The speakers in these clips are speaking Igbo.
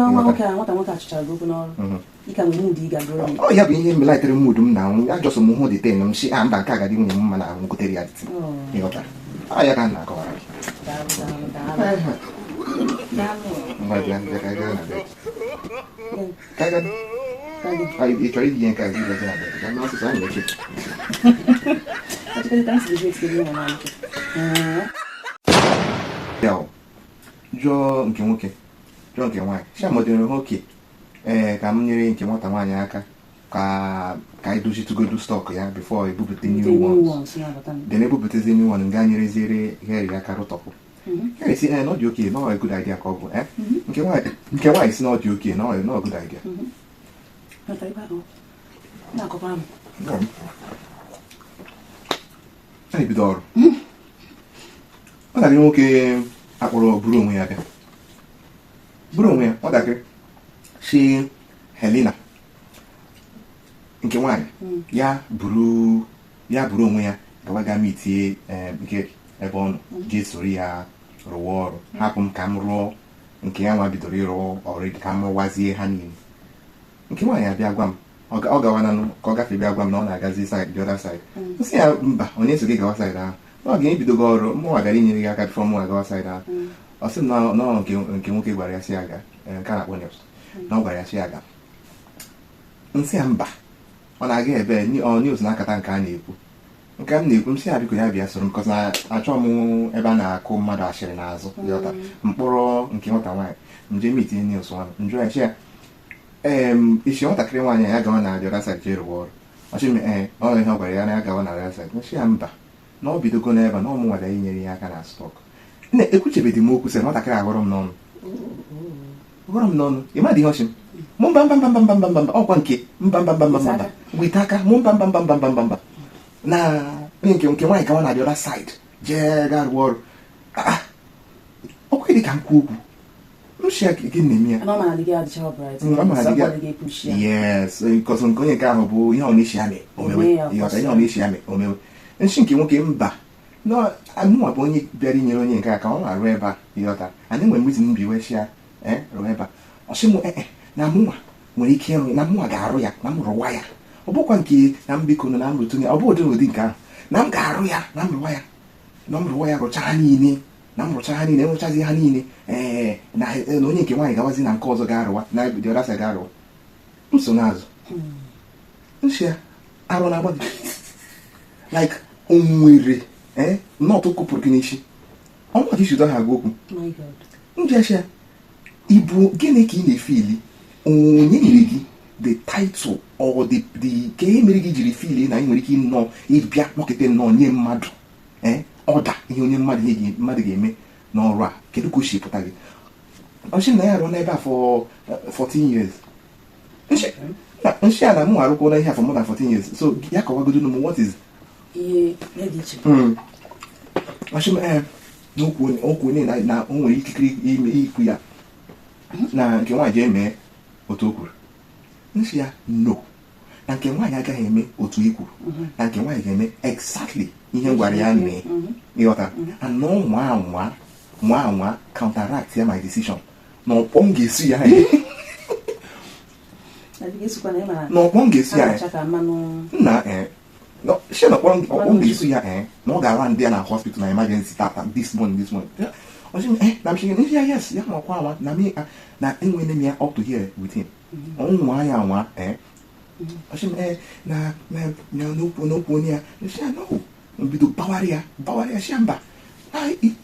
after nwoke achịchara gị okwu n'ọrụ ịka nwere mood ị ga-agụrụ ọ ya bụ ihe mbelaitere mood m na ajọsọ m hụ dị ten m si mba nke agadi nwunye m mma na ahụ gotere ya dịtị ịghọta ya ka m na-akọwara gị ị chọrọ iji ihe nke azụ ịgazi na bed ka m asụsụ anyị na-eche jụọ nke nwoke jụọ nke nwaanyị chiamodere nwoke ka m nyere nke nwata nwaanyị aka ka anyị dozitugodu stọk ya bifo ebupụta new ones then ebupụtazi new one nga nyereziere heri aka rụtọpụ heri si na ọ dị oke na good idea ka ọ bụ nke nwaanyị si na ọ dị oke na ọ good idea a na-ebido ọrụ ọ na-adị nwoke akpọrọ buru onwe ya bịa buru onwe ya nwatakịrị si Helena nke nwaanyị ya buru onwe ya gawa ga mitie nke ebe ọ nọ jee soro ya rụwa ọrụ hapụ m ka m rụọ nke ya nwa bidoro ịrụ ọrụ ka m rụwazie ha niile nke nwaanyị abịa gwa m ọ gawananụ ka ọ gafee bịa gwa m na ọ na-agazi side the other side nsị ya mba onye so gị gawa side ahụ ọ ga-ebidogo ọrụ mụnwa gara inyere gị aka bifọ mụnwa gawa side ahụ ọ sị m na nke nwoke gwara ya si aga nke a na-akpọ news na ọ gwara ya si aga nsị ya mba ọ na-aga ebe news na-akata nke a na-ekwu nke m na-ekwu m sị ya biko ya bịa soro m kọs na achọ m ebe a na-akụ mmadụ ashịrị n'azụ yọta mkpụrụ nke nwata nwaanyị nje m itinye news nwa njụ ya chi ya isi nwatakịrị nwaanyị ya gawa na the other side jee rụwa ọrụ ọchị m ọ ihe ọ gwara ya na ya gawa na the other side nchi ya mba na ọ bidogo n'ebe na ọmụ nwada inyere ya aka na stọk na-ekwuchebedi m okwu sị nwatakịrị aghọrọ m n'ọnụ ịmadị ihe ọchị m mba ọkwa nke mba wite aka mụ mba na nke nwaanyị gawa na the other side jee ga rụọ ọrụ ọkwa dị ka m kwuo okwu mshia gị na-eme ya yes because nke onye nke ahụ bụ ihe ọ na-eshi amị omewe nshi nke nwoke mba mụnwa bụ onye bịara inyere onye nke a ka ọ na-arụ ebe a ịghọta anyị nwere mbizi mbi wechia rụọ ebe a ọsị m na mụnwa nwere ike ịrụ na mụnwa ga-arụ ya na m rụwa ya ọ bụkwa nke na m biko na m rụtụ ya ọ bụ ụdị nke ahụ na m ga-arụ ya na m rụwa ya rụcha ha niile enwechazi ha niile na onye nke nwaanyị gawazi na nke ọzọ ga-arụwa na the other side ga-arụwa nsonaazụ nshia arụ na agbadi like o nwere nọtụ kụpụrụ gị n'isi ọnwa gị chido ha gwa okwu njeshia ibu gịnị ka ị na-efili onye nyere gị the title or the ka e mere gị jiri fili na ị nwere ike nnọọ ịbịa nọkịta nnọọ nye mmadụ ọda ihe onye mmadụ ga-eme n'ọrụ a kedu ka o si pụta gị ọchị na ya arụ n'ebe a for 14 years nshi a na mụ arụkwụ na ihe for more than 14 years so ya kọwagodo m what is ọchị m n'okwu onye na o nwere ikikere ime ikwu ya na nke nwaanyị eme otu o kwuru nshi ya no na nke nwaanyị agaghị eme otu i kwuru na nke nwaanyị ga-eme exactly ihe gwara ya mee ịghọta and na nwa anwa counteract ya my decision na ọkpọ m ga-esi ya she na ọkpọ m ga-esi ya na ọ ga-ara ndị ya na hospital na emergency tata this morning na m shigị ya yes ya ma ọkwa anwa na enwere m ya up to here with him ọnwa ya anwa na n'okwu onye ya no bido bawara ya shamba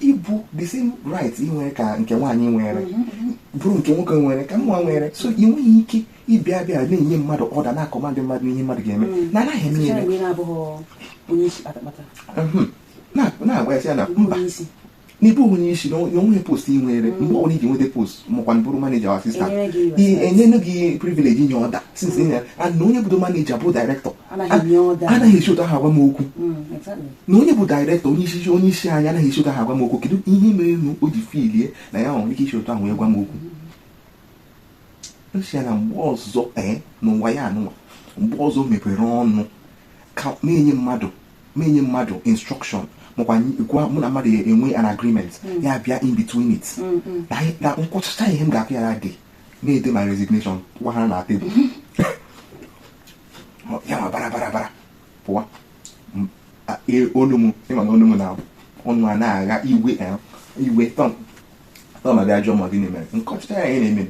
ibu the same right inwere ka nke nwaanyị nwere bụrụ nke nwoke nwere ka nwa nwere so ị nweghị ike ịbịa na-enye mmadụ ọda na-akọmandị mmadụ ihe mmadụ ga-eme na anaghị eme ya na-agwa ya na mba n'ebe onye isi na onwe post ị nwere mgbe ọbụla iji nweta post makwa bụrụ maneja or asistant enyenu gị privilege inye ọda since na onye bụ maneja bụ director anaghị esi ụtọ ha agwa m okwu na onye bụ director onye isi anyị anaghị esi ụtọ ha agwa m okwu kedu ihe mere nu o ji filie na ya nwere ike isi ụtọ ahụ wee gwa m okwu nsi ya na mgbe ọzọ n'ụwa ya anụnwa mgbe ọzọ mepere ọnụ ka na-enye mmadụ instruction makwa gwa mụ na mmadụ enwe an agreement ya bịa in between it na nkwụchacha ihe m ga-akụ ya dị na-ede my resignation gwa ha na tebụl ya ma bara pụwa onu m ịma na onu m na ọnụ a na-agha iwe tọm abịa jụọ ma gịnị mere nkọchịta ya na-eme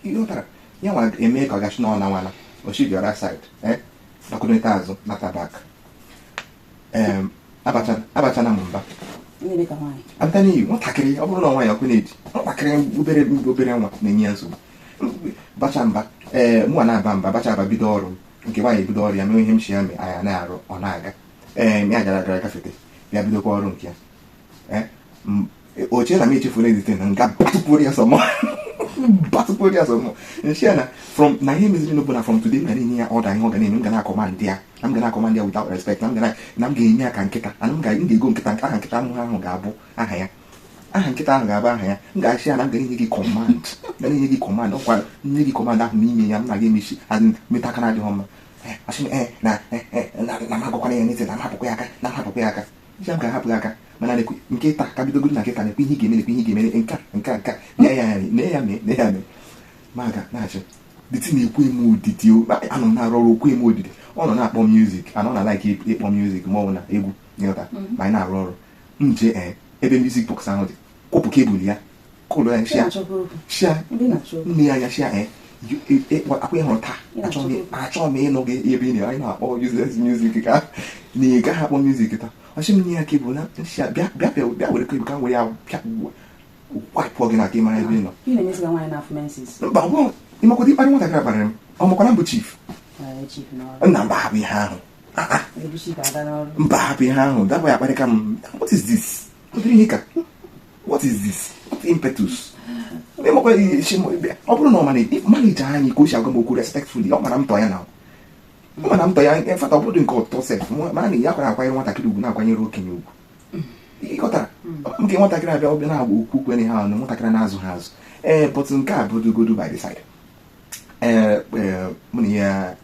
ịghọtara ya nwa eme ka ọ gachi n'ọna nwana ochi the other side bakwunete azụ nata bak abachana m mba abịa n'iyi nwatakịrị ọ bụrụ na nwaanyị ọkụ na-eji nwatakịrị obere nwa na-enye ya nsogbu bacha mba mụnwa na-aba mba bacha aba bido ọrụ nke nwaanyị ebido ọrụ ya mee ihe m chi ya mee anya na-arụ ọ na-aga ya gara gafete bịa bidokwa ọrụ nke ya oche na m echefuru edite na nga batụpụrụ ya sọmọ nshi ya na from na ihe meziri n'obu na from today m ga na-enye ya ọda ihe ọ ga na-eme m ga na-akọmandị ya na m ga na-akọmandị ya without respect na m ga-enye ya ka nkịta na m ga-ego nkịta aha nkịta ahụ ga-abụ aha ya aha nkịta ahụ ga-abụ aha ya m ga-achị ya na m ga-enye gị kọmand ọkwa nye gị kọmand ahụ n'ime ya m na ga-emechi meta aka na-adịghị mma asị na m agụkwana ya n'ite na m hapụkwa ya aka isi m ga-ahapụ ya aka mana nke taa ka bidogoro na nkịta na-ekwe ihe ga-eme nka nee ya mee maga na-achị dịtị na-ekwe eme odidi anọ m na-arụ ọrụ okwe eme odidi ọ nọ na-akpọ music anọ na like ịkpọ music ma ọ bụ na egwu nyụta ma anyị na-arụ ọrụ nje ebe music box ahụ dị kwụpụ kebụl ya kụlụ ya shia nne ya anya shia akwa ịhụrụ taa achọọ m ịnụ gị ebe ị na-akpọ useless music ka na ị gaghị akpọ music taa ọchị m nye ya kebụl na shia bịa were kebụl ka m were ya wipụọ gị na aka ịmara ebe ị nọ mba ịmakwado ịkparị nwatakịrị akparịrị m ọ makwana mbụ chief nna mba hapụ ihe ahụ mba hapụ ihe ahụ dabụ ya akparị ka m what is this what impetus ọ bụrụ na ọ manage anyị ka o si agwa m okwu respectfully ọ mara m tọ ya na ọ mana m tọ ya mfata ọ bụrụ nke ọtọ sef mana na ya kwara akwanyere nwatakịrị ugwu na-akwanyere okenye ugwu ịghọtara nke nwatakịrị abịa ọbịa na-agba okwu kwene ha na nwatakịrị na-azụ ha azụ but nke a bụdogodo by the side mụ na ya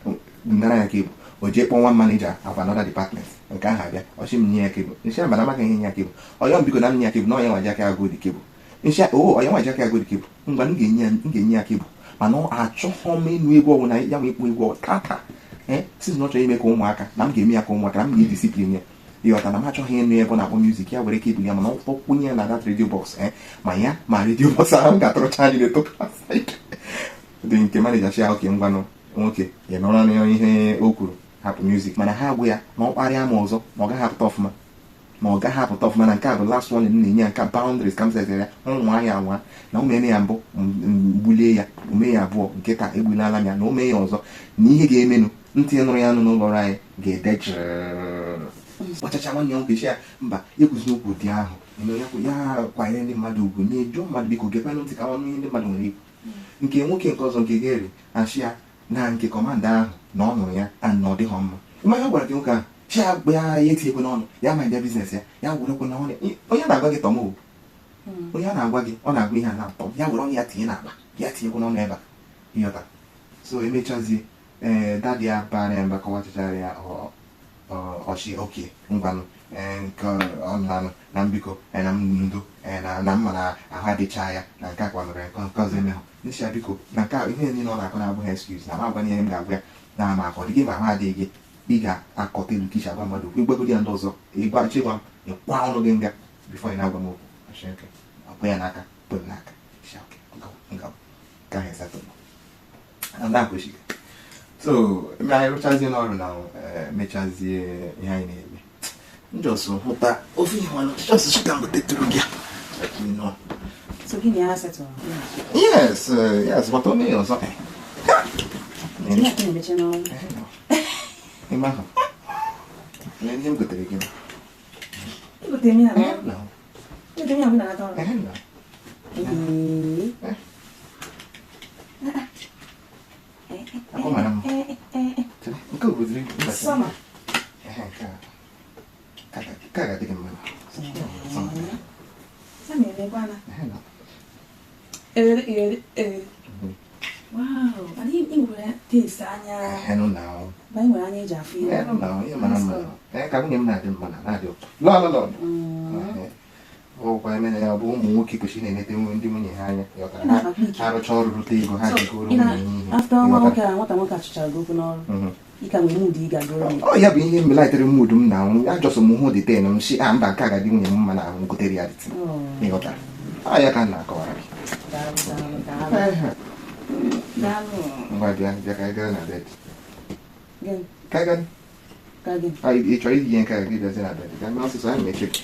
ngara ya kebụl o jee kpọọ nwa manager of another department nke ahụ abịa ọchị m nye ya kebụl nshi abana amaghị ihe nye ya kebụl ọyọ biko na m nye ya kebụl na onye nwaji aka agụ dị kebụl nshi onye nwaji aka agụ dị kebụl ngwa m ga-enye ya kebụl mana ọ achọghọ m ịnụ egwu ọgwụ na ya ma ekpu egwu tata sizi na ọ chọrọ ime ka ụmụaka na m ga-eme ya ka ụmụaka na m ga-edisiplin ya ịghọta na m achọghị ịnụ ebe ọ na-akpọ music ya were kebụl ya mana ọ tọkwunye ya na that radio box ma radio box ahụ ga-atụrụcha anyị na-etopụ dị nke manager shi oke ngwanụ nwoke ya nọrọ na ihe o kwuru hapụ music mana ha agwụ ya na ọ kparịa ma ọzọ ma ọ gaghị apụta ọfụma na nke a bụ last one m na-enye ya nka boundaries ka m setere ya ụmụ ahịa anwa na umeme ya mbụ mgbulie ya ume ya abụọ nke taa egbulala m ya na ume ya ọzọ na ihe ga-emenụ ntị nụrụ ya nụ n'ụlọ ọrụ anyị ga-ede kpachacha nwanne ya nwoke ya mba ekwuzi okwu dị ahụ ya kwanyere ndị mmadụ ugwu na-eju mmadụ biko gekwanụ ntị ka ọnụ ihe ndị mmadụ nwere ikwu nke nwoke nke ọzọ nke geri achị ya na nke kọmanda ahụ na ọ nụrụ ya na ọ dịghọ mma mmanya gwara gị nwoke ahụ chi ya gba ya etinyekwe n'ọnụ ya ma bịa biznes ya werekwe na onye na-agwa gị tọm onye a na-agwa gị ọ na-agwa ihe a na-atọ ya were ọnụ ya tinye n'akpa ya tinyekwe n'ọnụ ebe a ịghọta so emechazie dadi ya bara ya mba kọwachachara ya ọchị oke ngwanụ nke ọnụanụ na mbiko na ndo na mma na ahụ adịcha ya na nke akwanụrụ ya nke ọzọ emehụ nsi ya biko na nke ihe niile ọ na-akọ na-abụghị excuse na ma agwa ihe m ga-agwa ya na ama akọ dịgị ma ahụ adịghị gị ị ga-akọta ilu ka isi agwa mmadụ okwu ịgbagodi ya ndị ọzọ ịgwachịgwa m ịkwa ọnụ gị nga bifo ị na-agwa m okwu ọkpụ ya n'aka pụ n'aka ka ahụ esatọ ndị akwesịghị so anyị rụchazie n'ọrụ na mechazie ihe anyị na-eme njọsụ hụta ofe ihe ọnụ njọsụ chika mgbe tetụrụ gị So gini ya settle. Yes, but only also. Ini aku ni macam mana? Ini mah. Ini dia betul lagi. Ibu temi nak? No. Ibu temi aku nak tahu. No. Aku mana? Engkau betul. Sama. Kakak tiga mana? Sama. Sama ni apa nak? No. Wow, ani ini boleh tisanya. Hello now. Baik boleh ni Jaffi. Hello now, ya mana mana. Kamu ni mana ada mana ada. Lo. ọkwa eme ya bụ ụmụ nwoke kwesịrị na-enete ndị nwunye ha anya ha arụcha ọrụ rute ego ha jigoro after nwata nwoke achụchara gị okwu n'ọrụ ịka nwere mood ị ga-agoro ọ ya bụ ihe mbelaitere mood m na anwụ ajọsọ m hụ deten m si mba nke agadi nwunye m mma na ahụ gotere ya dịtị ịghọtara ọ ya ka m na-akọwara gị ngwa bịa ka anyị gaa na bed ị chọrọ iji ihe nke a gị bịazi na bed ka mee ọsịsọ anyị meche gị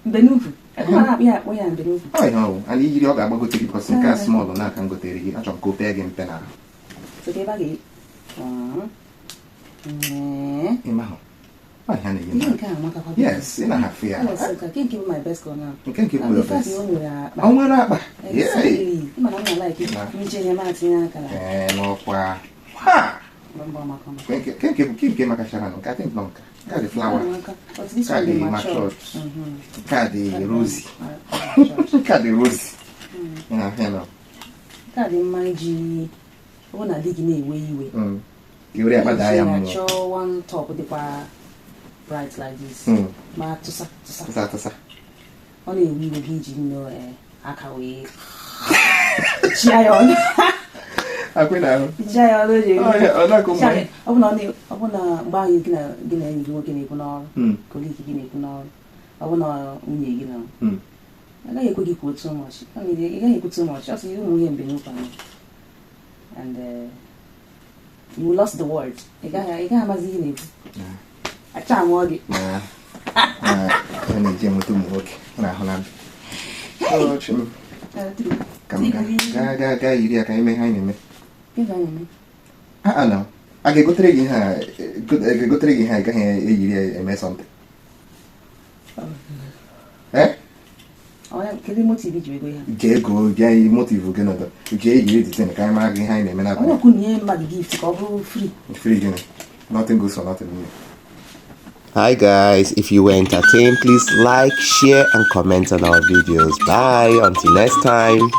mbenuvu akpọ ya mbenuvu ihe ọwụ ana iyiri ọ ga-agbagote gị kọsị nke a smọlụ n'aka m gotere gị achọrọ m ka o pee gị mpe na ịmahụ ihe na-enye yes ị na-ahafụ ya nke nke bụ best o nwere akpa n'ọkwa nke makachara nụ nke nọ nka nke dị flawa nke dị machọt nke dị rozi nke dị rozi ị na-ahịa nọ nke dị mma iji ọ bụ na di gị na-ewe iwe ka were akpa daa ya mmụọ chọọ one top dịkwa bright like this ma tụsa ọ na-ewe iwe gị iji nnọọ aka wee chia ya ọnụ chia ya ọnụ ọ bụ na mgbe ahụ gị na enyi gị nwoke na-ekwu n'ọrụ koliki gị na-ekwu n'ọrụ ọ bụ na nwunye gị na agaghị ekwe gị kwuo too much ị gaghị ekwu too much ọ sị ụmụ ihe mgbe n'ụkwa and you lost the word ị gaghị amazi ihe na-ekwu acha amụọ gị a na-eji enweta ụmụ nwoke na-ahụ na gaa yiri ya ka ime ha anyị na-eme a ga-egotere gị ihe a gaghị eyiri ya eme sọntị jee go bịa motiv gị nọdụ jee yiri ditin ka anyị mara gị ihe anyị na-eme n'abalị free gịnị nothing goes for nothing. Hi guys, if you were entertained, please like, share and comment on our videos. Bye, until next time.